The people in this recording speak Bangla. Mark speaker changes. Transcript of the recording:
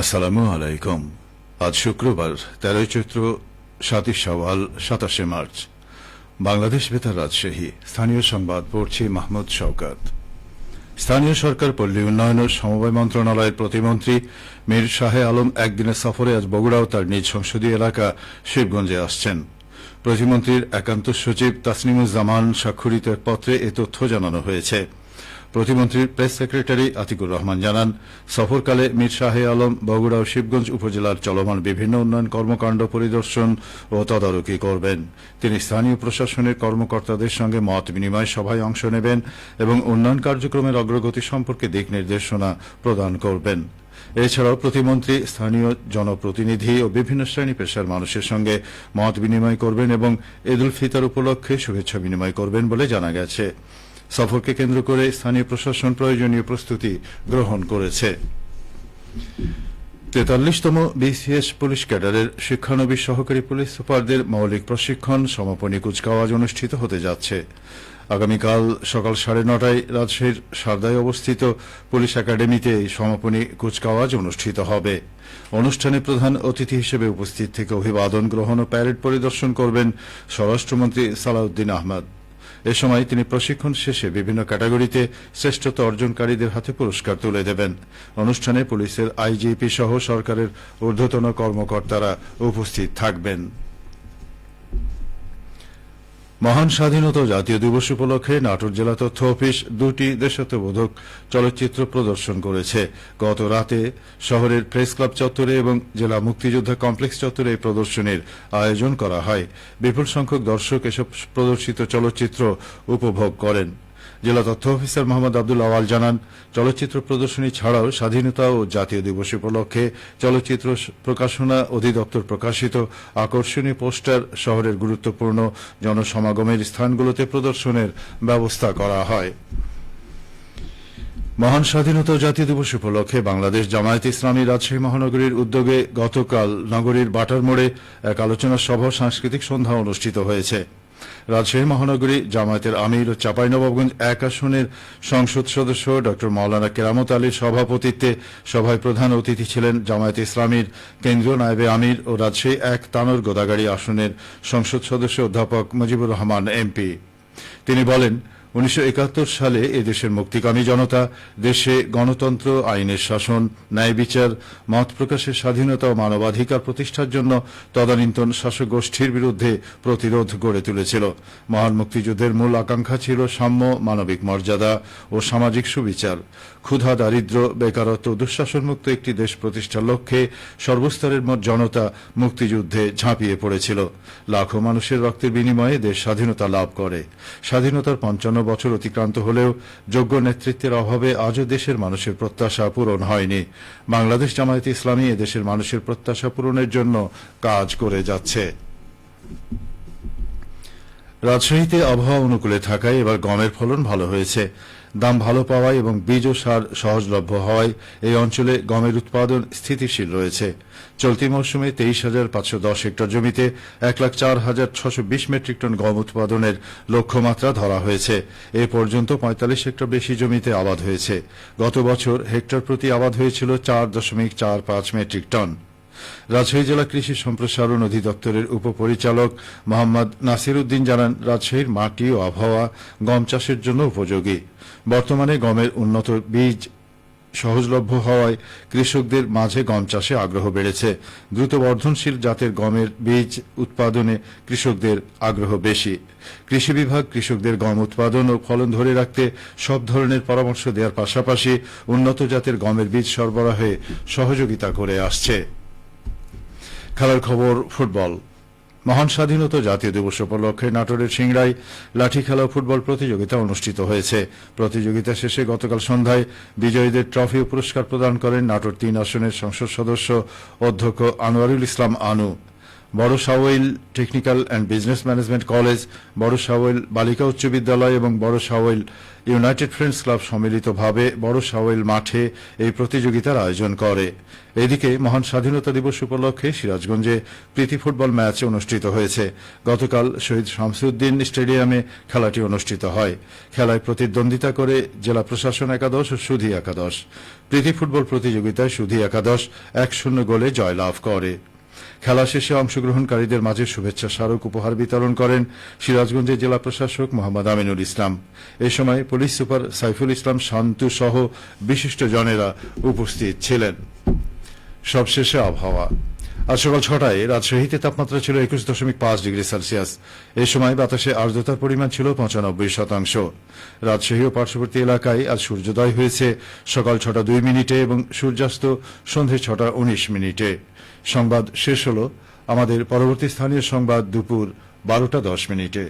Speaker 1: আসসালামু আলাইকুম। আজ শুক্রবার 13 চৈত্র, 7 শাওয়াল, 27 মার্চ। বাংলাদেশ বেতার রাজশাহী। স্থানীয় সংবাদ পড়ছি মাহমুদ শওকত। স্থানীয় সরকার, পল্লী উন্নয়ন ও সমবায় মন্ত্রণালয়ের প্রতিমন্ত্রী মীর শাহে আলম একদিনের সফরে আজ বগুড়া ও তার নিজ সংসদীয় এলাকা শিবগঞ্জে আসছেন। প্রতিমন্ত্রীর একান্ত সচিব তাসনিমুজ্জামান স্বাক্ষরিত এক পত্রে এ তথ্য জানানো হয়েছে। প্রতিমন্ত্রীর প্রেস সেক্রেটারি আতিকুর রহমান জানান, সফরকালে মীর শাহে আলম বগুড়া ও শিবগঞ্জ উপজেলার চলমান বিভিন্ন উন্নয়ন কর্মকাণ্ড পরিদর্শন ও তদারকি করবেন। তিনি স্থানীয় প্রশাসনের কর্মকর্তাদের সঙ্গে মত বিনিময় সভায় অংশ নেবেন এবং উন্নয়ন কার্যক্রমের অগ্রগতি সম্পর্কে দিক নির্দেশনা প্রদান করবেন। এছাড়াও প্রতিমন্ত্রী স্থানীয় জনপ্রতিনিধি ও বিভিন্ন শ্রেণী পেশার মানুষের সঙ্গে মত বিনিময় করবেন এবং ঈদ উল ফিতর উপলক্ষে শুভেচ্ছা বিনিময় করবেন বলে জানা গেছে। সফরকে কেন্দ্র করে স্থানীয় প্রশাসন প্রয়োজনীয় প্রস্তুতি গ্রহণ করেছে। 43তম বিসিএস পুলিশ ক্যাডারের শিক্ষানবিশ সহকারী পুলিশ সুপারদের মৌলিক প্রশিক্ষণ সমাপনী কুচকাওয়াজ অনুষ্ঠিত হতে যাচ্ছে। আগামীকাল সকাল 9:30টায় রাজশাহীর সারদায় অবস্থিত পুলিশ একাডেমিতে এই সমাপনী কুচকাওয়াজ অনুষ্ঠিত হবে। অনুষ্ঠানে প্রধান অতিথি হিসেবে উপস্থিত থেকে অভিবাদন গ্রহণ ও প্যারেড পরিদর্শন করবেন স্বরাষ্ট্রমন্ত্রী সালাউদ্দিন আহমদ। এ সময় তিনি প্রশিক্ষণ শেষে বিভিন্ন ক্যাটাগরিতে শ্রেষ্ঠতা অর্জনকারীদের হাতে পুরস্কার তুলে দেবেন। অনুষ্ঠানে পুলিশের আইজিপি সহ সরকারের ঊর্ধ্বতন কর্মকর্তারা উপস্থিত থাকবেন। মহান স্বাধীনতা জাতীয় দিবস উপলক্ষে নাটোর জেলা তথ্য অফিস 2টি দেশাত্মবোধক চলচ্চিত্র প্রদর্শন করেছে। গত রাতে শহরের প্রেস ক্লাব চত্বরে এবং জেলা মুক্তিযোদ্ধা কমপ্লেক্স চত্বরে এই প্রদর্শনীর আয়োজন করা হয়। বিপুল সংখ্যক দর্শক এসব প্রদর্শিত চলচ্চিত্র উপভোগ করেন। জেলা তথ্য অফিসার মোহাম্মদ আব্দুল আওয়াল জানান, চলচ্চিত্র প্রদর্শনী ছাড়াও স্বাধীনতা ও জাতীয় দিবস উপলক্ষে চলচ্চিত্র প্রকাশনা অধিদপ্তর প্রকাশিত আকর্ষণীয় পোস্টার শহরের গুরুত্বপূর্ণ জনসমাগমের স্থানগুলোতে প্রদর্শনের ব্যবস্থা করা হয়। মহান স্বাধীনতা ও জাতীয় দিবস উপলক্ষে বাংলাদেশ জামায়াতে ইসলামী রাজশাহী মহানগরীর উদ্যোগে গতকাল নগরীর বাটার মোড়ে এক আলোচনা সভা সাংস্কৃতিক সন্ধ্যা অনুষ্ঠিত হয়েছে। রাজশাহী মহানগরী জামায়াতের আমির ও চাঁপাইনবাবগঞ্জ 1 আসনের সংসদ সদস্য ড মাওলানা কেরামত আলীর সভাপতিত্বে সভায় প্রধান অতিথি ছিলেন জামায়াতে ইসলামীর কেন্দ্রীয় নায়েবে আমির ও রাজশাহী 1 তানোর গোদাগাড়ী আসনের সংসদ সদস্য অধ্যাপক মুজিবুর রহমান এমপি। তিনি বলেন, 1971 সালে এদেশের মুক্তিকামী জনতা দেশে গণতন্ত্র, আইনের শাসন, ন্যায় বিচার, মত প্রকাশের স্বাধীনতা ও মানবাধিকার প্রতিষ্ঠার জন্য তদানীন্তন শাসক গোষ্ঠীর বিরুদ্ধে প্রতিরোধ গড়ে তুলেছিল। মহান মুক্তিযুদ্ধের মূল আকাঙ্ক্ষা ছিল সাম্য, মানবিক মর্যাদা ও সামাজিক সুবিচার। ক্ষুধা, দারিদ্র্য, বেকারত্ব, দুঃশাসনমুক্ত একটি দেশ প্রতিষ্ঠার লক্ষ্যে সর্বস্তরের জনতা মুক্তিযুদ্ধে ঝাঁপিয়ে পড়েছিল। লাখো মানুষের রক্তের বিনিময়ে দেশ স্বাধীনতা লাভ করে। স্বাধীনতার 55 বছর অতিক্রান্ত হলেও যোগ্য নেতৃত্বের অভাবে আজও দেশের মানুষের প্রত্যাশা পূরণ হয়নি। বাংলাদেশ জামায়াতে ইসলামী এদেশের মানুষের প্রত্যাশা পূরণের জন্য কাজ করে যাচ্ছে। রাজশাহীতে আবহাওয়া অনুকূলে থাকায় এবার গমের ফলন ভালো হয়েছে। দাম ভালো পাওয়ায় এবং বীজ ও সার সহজলভ্য হওয়ায় এই অঞ্চলে গমের উৎপাদন স্থিতিশীল রয়েছে। চলতি মৌসুমে 23,510 হেক্টর জমিতে 1,04,620 মেট্রিক টন গম উৎপাদনের লক্ষ্যমাত্রা ধরা হয়েছে। এ পর্যন্ত 45 হেক্টর বেশি জমিতে আবাদ হয়েছে। গত বছর হেক্টর প্রতি আবাদ হয়েছিল 4.45 মেট্রিক টন। রাজশাহী জেলা কৃষি সম্প্রসারণ অধিদপ্তরের উপপরিচালক মোহাম্মদ নাসির উদ্দিন জানান, রাজশাহীর মাটি ও আবহাওয়া গম চাষের জন্য উপযোগী। বর্তমানে গমের উন্নত বীজ সহজলভ্য হওয়ায় কৃষকদের মাঝে গম চাষে আগ্রহ বেড়েছে। দ্রুত বর্ধনশীল জাতের গমের বীজ উৎপাদনে কৃষকদের আগ্রহ বেশি। কৃষি বিভাগ কৃষকদের গম উৎপাদন ও ফলন ধরে রাখতে সব ধরনের পরামর্শ দেওয়ার পাশাপাশি উন্নত জাতের গমের বীজ সরবরাহে সহযোগিতা করে আসছে। খেলার খবর, ফুটবল। মহান স্বাধীনতা জাতীয় দিবস উপলক্ষে নাটোরের সিংড়ায় লাঠি খেলা ও ফুটবল প্রতিযোগিতা অনুষ্ঠিত হয়েছে। প্রতিযোগিতা শেষে গতকাল সন্ধ্যায় বিজয়ীদের ট্রফি ও পুরস্কার প্রদান করেন নাটোর 3 আসনের সংসদ সদস্য অধ্যক্ষ আনোয়ারুল ইসলাম আনু। বড় Sawail technical and business management college, বড় সাওয়াইল বালিকা উচ্চ বিদ্যালয় এবং বড় সাওয়াইল ইউনাইটেড ফ্রেন্ডস ক্লাব সম্মিলিতভাবে বড় সাওয়াইল মাঠে এই প্রতিযোগিতার আয়োজন করে। এদিকে মহান স্বাধীনতা দিবস উপলক্ষে সিরাজগঞ্জে প্রীতি ফুটবল ম্যাচ অনুষ্ঠিত হয়েছে। গতকাল শহীদ শামসুদ্দিন স্টেডিয়ামে খেলাটি অনুষ্ঠিত হয়। খেলায় প্রতিদ্বন্দ্বিতা করে জেলা প্রশাসন একাদশ ও সুধী একাদশ। প্রীতি ফুটবল প্রতিযোগিতায় সুধী একাদশ 1-0 গোলে জয়লাভ করে। খেলা শেষে অংশগ্রহণকারীদের মাঝে শুভেচ্ছা স্মারক উপহার বিতরণ করেন সিরাজগঞ্জের জেলা প্রশাসক মোহাম্মদ আমিনুল ইসলাম। এ সময় পুলিশ সুপার সাইফুল ইসলাম শান্তু সহ বিশিষ্টজনেরা উপস্থিত ছিলেন। সবশেষে আবহাওয়া। আজ সকাল 6টায় রাজশাহীতে তাপমাত্রা ছিল 21.5 ডিগ্রি সেলসিয়াস। এ সময় বাতাসে আর্দ্রতার পরিমাণ ছিল 95%। রাজশাহী ও পার্শ্ববর্তী এলাকায় আজ সূর্যোদয় হয়েছে সকাল 6টা 2 মিনিটে এবং সূর্যাস্ত সন্ধে 6টা 19 মিনিটে। সংবাদ শেষ হল। আমাদের পরবর্তী স্থানীয় সংবাদ দুপুর 12টা 10 মিনিটে।